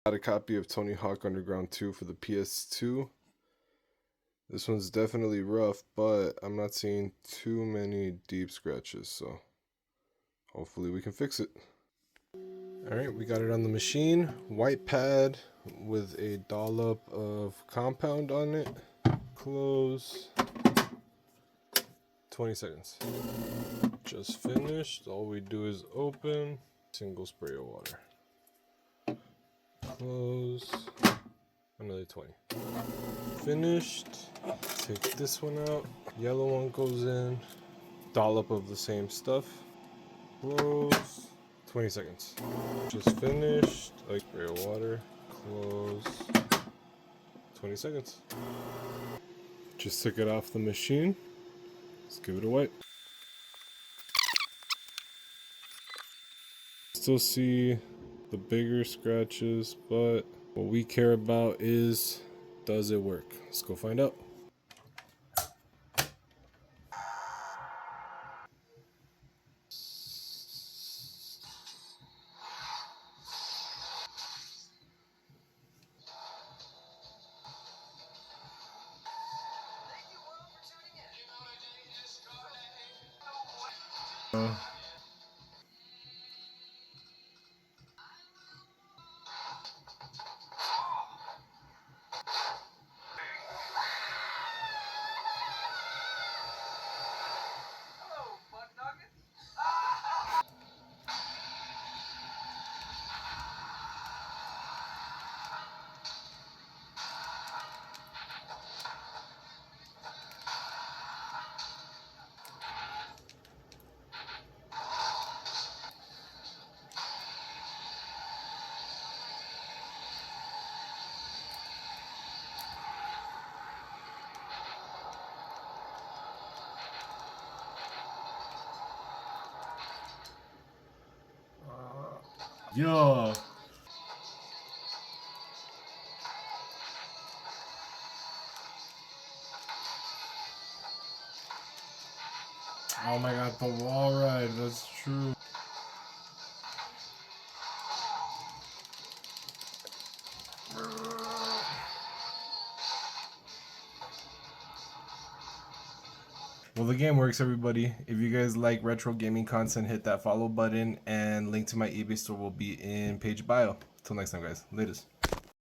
Got a copy of Tony Hawk Underground 2 for the PS2. This one's definitely rough, but I'm not seeing too many deep scratches, so hopefully we can fix it. Alright, we got it on the machine. White pad with a dollop of compound on it. Close. 20 seconds. Just finished. All we do is open. Single spray of water. Close. Another 20. Finished. Take this one out. Yellow one goes in. Dollop of the same stuff. Close. 20 seconds. Just finished. Like spray of water. Close. 20 seconds. Just took it off the machine. Let's give it a wipe. Still see the bigger scratches, but what we care about is, does it work? Let's go find out. Yo. Oh my god, the wall ride, that's true. Well, the game works, everybody. If you guys like retro gaming content, hit that follow button, and link to my eBay store will be in page bio. Till next time, guys. Latest.